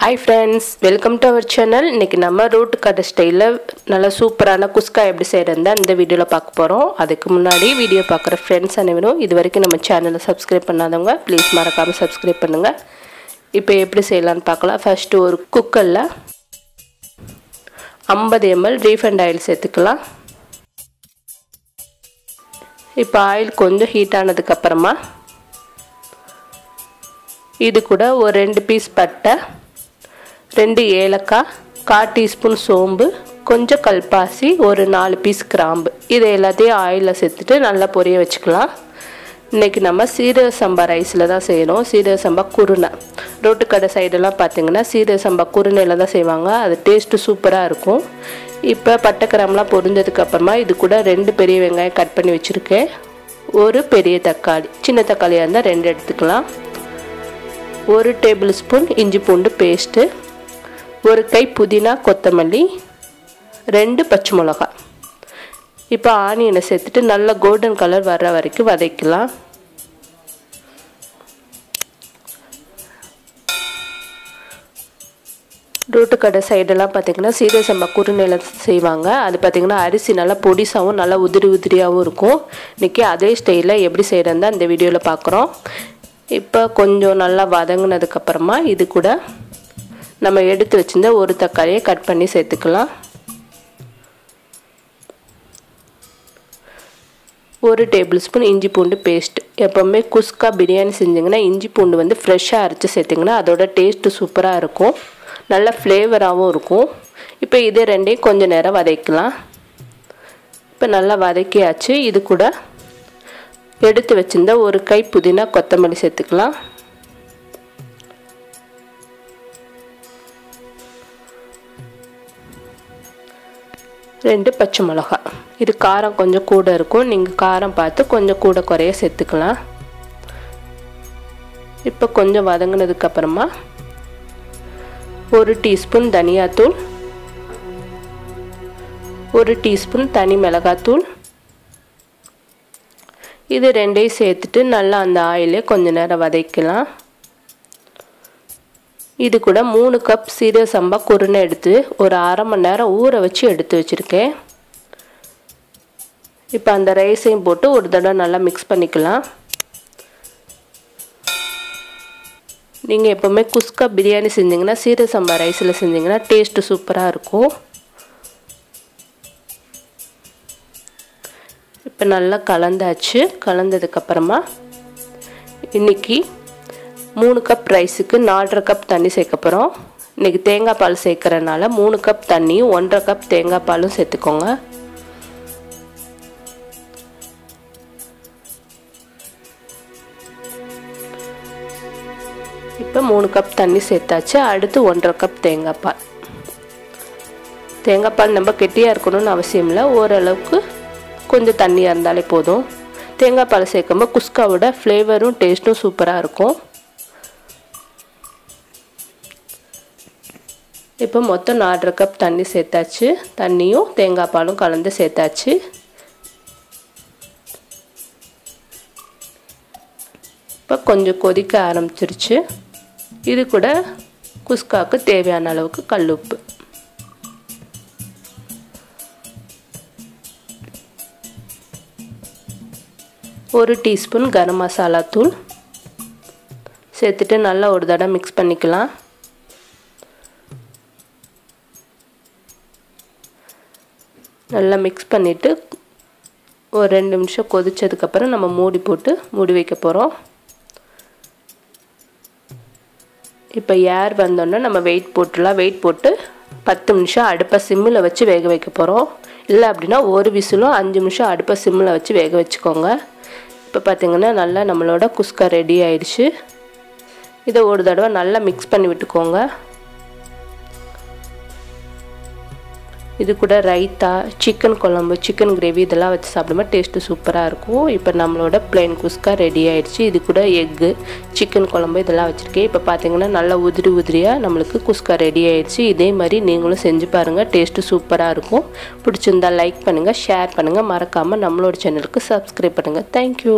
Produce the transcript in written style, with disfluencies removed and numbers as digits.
Hi friends, welcome to our channel. இன்னைக்கு நம்ம road கடை ஸ்டைல்ல நல்ல சூப்பரான குஸ்கா எப்படி செய்யறதுன்னு இந்த வீடியோல பார்க்க போறோம். அதுக்கு முன்னாடி வீடியோ பார்க்குற फ्रेंड्स அனைவரும் இதுவரைக்கும் நம்ம சேனலை சப்ஸ்கிரைப் பண்ணாதவங்க ப்ளீஸ் மறக்காம சப்ஸ்கிரைப் பண்ணுங்க. இப்போ எப்படி செய்யலாம்னு பார்க்கலாம். ஃபர்ஸ்ட் ஒரு குக்கர்ல 50 ml ரீஃபைண்ட் ஆயில் சேர்த்துக்கலாம். இப்போ ஆயில் கொஞ்சம் ஹீட் ஆனதுக்கு அப்புறமா இது கூட ஒரு 2 பீஸ் பட்டை 2 ஏலக்காய் 1/4 டீஸ்பூன் சோம்பு கொஞ்சம் கல்பாசி ஒரு 4 பீஸ் கிராம்பு இது எல்லாத்தையும் ஆயில்ல சேர்த்துட்டு நல்லா பொரிய வச்சுக்கலாம். இன்னைக்கு நம்ம சீரக சம்பா ரைஸ்ல தான் செய்யறோம். சீரக சம்பா kurunai ரோட்டு கடை சைடுலாம் பாத்தீங்கன்னா சீரக சம்பா kurunaiல தான் செய்வாங்க. அது டேஸ்ட் சூப்பரா இருக்கும். இப்போ பட்டை கிராம்பெல்லாம் பொரிஞ்சதுக்கு அப்புறமா இது கூட 2 பெரிய வெங்காயம் கட் பண்ணி வச்சிருக்கேன். ஒரு பெரிய தக்காளி சின்ன தக்காளியா இருந்தா 2 எடுத்துக்கலாம். 1 டேபிள்ஸ்பூன் இஞ்சி பூண்டு பேஸ்ட் ஒரு கை புதினா கொத்தமல்லி 2 பச்சை மிளகாய். இப்போ ஆனியனை சேர்த்துட்டு நல்ல கோல்டன் கலர் வர்ற வரைக்கும் வதக்கலாம். ரோட்டு கடை சைடெல்லாம் பார்த்தீங்கன்னா சீரக சம்பா kurunaiல செய்வாங்க. அது பார்த்தீங்கன்னா அரிசி நல்லா பொடிசாவும் நல்லா உதிரி உதிரியாகவும் இருக்கும். இன்னைக்கு அதே ஸ்டைலில் எப்படி செய்யறதுன்னு அந்த வீடியோவில் பார்க்குறோம். இப்போ கொஞ்சம் நல்லா வதங்கினதுக்கு அப்புறமா இது கூட நம்ம எடுத்து வச்சிருந்த ஒரு தக்காளியை கட் பண்ணி சேர்த்துக்கலாம். 1 டேபிள்ஸ்பூன் இஞ்சி பூண்டு பேஸ்ட். எப்பவுமே குஸ்கா பிரியாணி செஞ்சீங்கன்னா இஞ்சி பூண்டு வந்து ஃப்ரெஷ்ஷாக அரைச்சி சேர்த்திங்கன்னா அதோட டேஸ்ட் சூப்பராக இருக்கும். நல்ல ஃப்ளேவராகவும் இருக்கும். இப்போ இது ரெண்டையும் கொஞ்சம் நேரம் வதக்கலாம். இப்போ நல்லா வதக்கியாச்சு. இது கூட எடுத்து வச்சிருந்த ஒரு கை புதினா கொத்தமல்லி சேர்த்துக்கலாம். 2 பச்சை மிளகாய். இது காரம் கொஞ்சம் கூட இருக்கும். நீங்கள் காரம் பார்த்து கொஞ்சம் கூட குறைய சேர்த்துக்கலாம். இப்போ கொஞ்சம் வதங்கினதுக்கு அப்புறமா 1 டீஸ்பூன் தனியாத்தூள் 1 டீஸ்பூன் தனி மிளகாத்தூள் இது ரெண்டையும் சேர்த்துட்டு நல்லா அந்த ஆயிலே கொஞ்ச நேரம் வதக்கலாம். இது கூட 3 கப் சீரக சம்பா kurunai எடுத்து ஒரு அரை மணி நேரம் ஊற வச்சு எடுத்து வச்சிருக்கேன். இப்போ அந்த ரைஸையும் போட்டு ஒரு தடவை நல்லா மிக்ஸ் பண்ணிக்கலாம். நீங்கள் எப்பவுமே குஸ்கா பிரியாணி செஞ்சீங்கன்னா சீரக சம்பா ரைஸில் செஞ்சீங்கன்னா டேஸ்ட் சூப்பராக இருக்கும். இப்போ நல்லா கலந்தாச்சு. கலந்ததுக்கு அப்புறமா இன்னைக்கு 3 கப் ரைஸுக்கு 4.5 கப் தண்ணி சேர்க்க போகிறோம். இன்றைக்கி தேங்காய் பால் சேர்க்குறதுனால 3 கப் தண்ணியும் 1.5 கப் தேங்காய் பாலும் சேர்த்துக்கோங்க. இப்போ 3 கப் தண்ணி சேர்த்தாச்சு. அடுத்து 1.5 கப் தேங்காய் பால். தேங்காய் பால் நம்ம கெட்டியாக இருக்கணும்னு அவசியம் இல்லை. ஓரளவுக்கு கொஞ்சம் தண்ணியாக இருந்தாலே போதும். தேங்காய் பால் சேர்க்கும்போது குஸ்காவோட ஃப்ளேவரும் டேஸ்ட்டும் சூப்பராக இருக்கும். இப்போ மொத்தம் 4.5 கப் தண்ணி சேர்த்தாச்சு. தண்ணியும் தேங்காய் பாலும் கலந்து சேர்த்தாச்சு. இப்போ கொஞ்சம் கொதிக்க ஆரம்பிச்சிருச்சு. இது கூட குஸ்காவுக்கு தேவையான அளவுக்கு கல்லுப்பு. ஒரு டீஸ்பூன் கரம் மசாலா தூள் சேர்த்துட்டு நல்லா ஒரு தடவை மிக்ஸ் பண்ணிக்கலாம். நல்லா மிக்ஸ் பண்ணிவிட்டு ஒரு 2 நிமிஷம் கொதிச்சதுக்கப்புறம் நம்ம மூடி போட்டு மூடி வைக்க போகிறோம். இப்போ ஏர் வந்தோடனே நம்ம வெயிட் போட்டுடலாம். வெயிட் போட்டு 10 நிமிஷம் அடுப்பை சிம்மில் வச்சு வேக வைக்க போகிறோம். இல்லை அப்படின்னா ஒரு விசிலும் 5 நிமிஷம் அடுப்பை சிம்மில் வச்சு வேக வச்சுக்கோங்க. இப்போ பார்த்திங்கன்னா நல்லா நம்மளோட குஸ்கா ரெடி ஆயிடுச்சு. இதை ஒரு தடவை நல்லா மிக்ஸ் பண்ணி விட்டுக்கோங்க. இது கூட ரைத்தா சிக்கன் குழம்பு சிக்கன் கிரேவி இதெல்லாம் வச்சு சாப்பிடும்போது டேஸ்ட்டு சூப்பராக இருக்கும். இப்போ நம்மளோட பிளைன் குஸ்கா ரெடி ஆயிடுச்சு. இது கூட எக்கு சிக்கன் குழம்பு இதெல்லாம் வச்சுருக்கேன். இப்போ பார்த்திங்கன்னா நல்லா உதிரி உதிரியாக நம்மளுக்கு குஸ்கா ரெடி ஆயிடுச்சு. இதே மாதிரி நீங்களும் செஞ்சு பாருங்கள். டேஸ்ட்டு சூப்பராக இருக்கும். பிடிச்சிருந்தா லைக் பண்ணுங்கள், ஷேர் பண்ணுங்கள், மறக்காமல் நம்மளோட சேனலுக்கு சப்ஸ்கிரைப் பண்ணுங்கள். தேங்க்யூ.